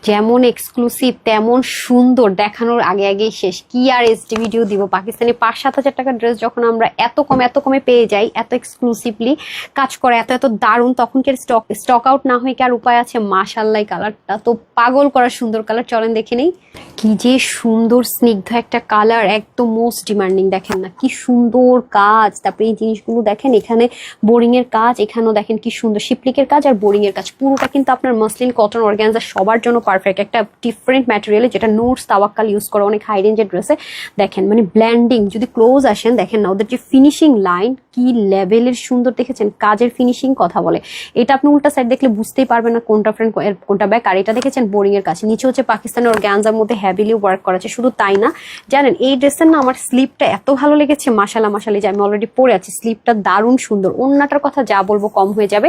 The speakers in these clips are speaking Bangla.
যেমন এক্সক্লুসিভ তেমন সুন্দর, দেখানোর আগে আগেই শেষ। কি আর এইচডি ভিডিও দিব, পাকিস্তানি 5-7 হাজার টাকার ড্রেস যখন আমরা এত কমে পেয়ে যাই, এত এক্সক্লুসিভলি কাজ করে, এত দারুণ, তখন কি স্টক আউট না হয়ে কি আর উপায় আছে? মাশাআল্লাহ, কালারটা তো পাগল করা সুন্দর কালার, চলেন দেখে নেই। কি যে সুন্দর স্নিগ্ধ একটা কালার, একদম মোস্ট ডিমান্ডিং। দেখেন না কি সুন্দর কাজ, তারপরে এই জিনিসগুলো দেখেন, এখানে বোরিং এর কাজ, এখানেও দেখেন কি সুন্দর শিপলিকের কাজ আর বোরিং এর কাজ। পুরোটা কিন্তু আপনার মসলিন, কটন, অর্গানজা সবার জন্য পারফেক্ট। একটা ডিফারেন্ট ম্যাটেরিয়ালে, যেটা নুটস তাওয়াক্কাল ইউজ করে অনেক হাই রেঞ্জের ড্রেসে। দেখেন মানে ব্ল্যান্ডিং, যদি ক্লোজ আসেন দেখেন না ওদের যে ফিনিশিং লাইন কি লেভেলের সুন্দর, দেখেছেন কাজের ফিনিশিং কথা বলে। এটা আপনি উল্টা সাইড দেখলে বুঝতেই পারবেন না কোনটা ফ্রন্ট কোনটা ব্যাক। আর এটা দেখেছেন বোরিং এর কাজ, নিচে হচ্ছে পাকিস্তানের অর্গানজার মধ্যে হেভিলি ওয়ার্ক করা আছে। শুধু তাই না, জানেন এই ড্রেসের না আমার স্লিপটা এত ভালো লেগেছে, মাশাআল্লাহ মাশাআল্লাহ, যে আমি অলরেডি পরে আছি, স্লিপটা দারুণ সুন্দর। ওন্নাটার কথা যা বলবো কম হয়ে যাবে,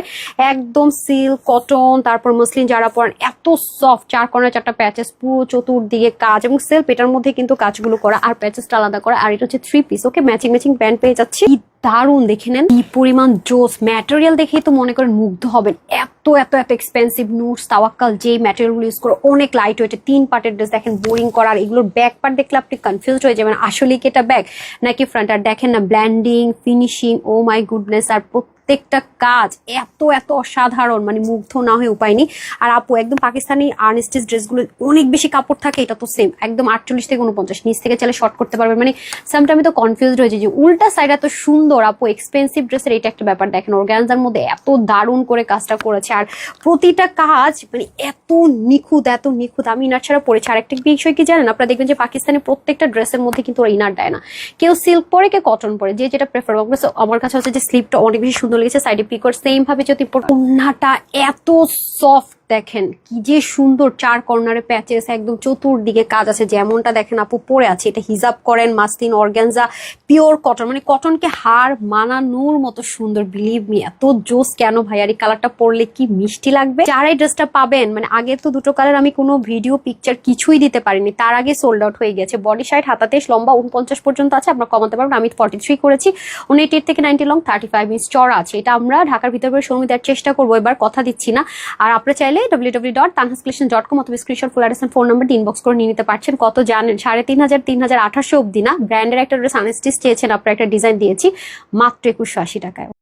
একদম সিল্ক কটন, তারপর মসলিন যারা পরেন, এত সফট, 4 কর্নার 4টা প্যাচেস, পুরো চতুর্দিকে কাজ, এবং সেলফ এটার মধ্যে কিন্তু কাজগুলো করা, আর প্যাচেসটা আলাদা করা। আর এটা হচ্ছে 3 পিস, ওকে, ম্যাচিং প্যান্ট পেয়ে যাচ্ছি। দারুন, দেখে নেন কি পরিমাণ জোস ম্যাটেরিয়াল, দেখেই তো মনে করেন মুগ্ধ হবেন। এত এক্সপেন্সিভ নুটস তাওয়াক্কাল যে ম্যাটেরিয়াল গুলো ইউজ করে, অনেক লাইট ওয়েট, 3 পার্টের ড্রেস। দেখেন বোরিং করা, আর এগুলোর ব্যাক পার্ট দেখলে আপনি কনফিউজ হয়ে যাবেন আসলে কি এটা ব্যাক নাকি ফ্রন্ট। আর দেখেন না blending, finishing, oh my goodness, আর প্রত্যেকটা কাজ এত অসাধারণ, মানে মুগ্ধ না হয়ে উপায় নেই। আর আপু একদম পাকিস্তানি আনস্টিচ ড্রেসগুলো অনেক বেশি কাপড় থাকে, এটা তো সেম, একদম 48 থেকে 49, নিচ থেকে চাইলে শর্ট করতে পারবেন। মানে সামটাইম তো কনফিউজড হয়েছে যে উল্টা সাইড এত সুন্দর, আপু এক্সপেন্সিভ ড্রেসের এটা একটা ব্যাপার। দেখেন অর্গানজার মধ্যে এত দারুণ করে কাজটা করেছে, আর প্রতিটা কাজ মানে এত নিখুঁত। আমি ইনার ছাড়া পরেছি। আর একটা বিষয় কি জানেন, আপনারা দেখবেন যে পাকিস্তানি প্রত্যেকটা ড্রেসের মধ্যে কিন্তু ওরা ইনার দেয় না, কেউ সিল্ক পরে, কেউ কটন পরে, যে যেটা প্রেফার করবে। আমার কাছে হচ্ছে যে স্লিপটা অনেক বেশি সুন্দর লেগেছে, সাইডে পিকর সেম ভাবে যদি ওড়নাটা এত সফট, দেখেন কি যে সুন্দর, 4 কর্নারে প্যাচেস, একদম চতুর্দিকে কাজ আছে, যেমনটা দেখেন আপু পরে আছে। এটা হিজাব করেন, মাসলিন, অর্গানজা, পিওর কটন, মানে কটনকে হার মানানোর মতো সুন্দর। বিলিভ মি, এত জোস কেন ভাই, আর এই কালারটা পরলে কি মিষ্টি লাগবে। যারা এই ড্রেসটা পাবেন, মানে আগে তো 2টো কালার আমি কোনো ভিডিও পিকচার কিছুই দিতে পারিনি, তার আগে সোল্ড আউট হয়ে গেছে। বডি সাইড হাতাতে লম্বা 49 পর্যন্ত আছে, আপনারা কমাতে পারবেন। আমি 43 করেছি, 28 থেকে 90 লং, 35 ইঞ্চ চড়া আছে। এটা আমরা ঢাকার ভিতরে শোরুমে দেওয়ার চেষ্টা করবো, এবার কথা দিচ্ছি না। আর আপনারা চাইলে www.tanhascollection.com অথবা screenshot full address phone number inbox করে নিয়ে নিতে পারছেন। কত জানেন, 3,500 3,800 অব্দি না, ব্র্যান্ডের একটা ড্রেস আনস্টিচ চেয়েছেন, আপনারা একটা ডিজাইন দিয়েছি মাত্র 2180 টাকায়।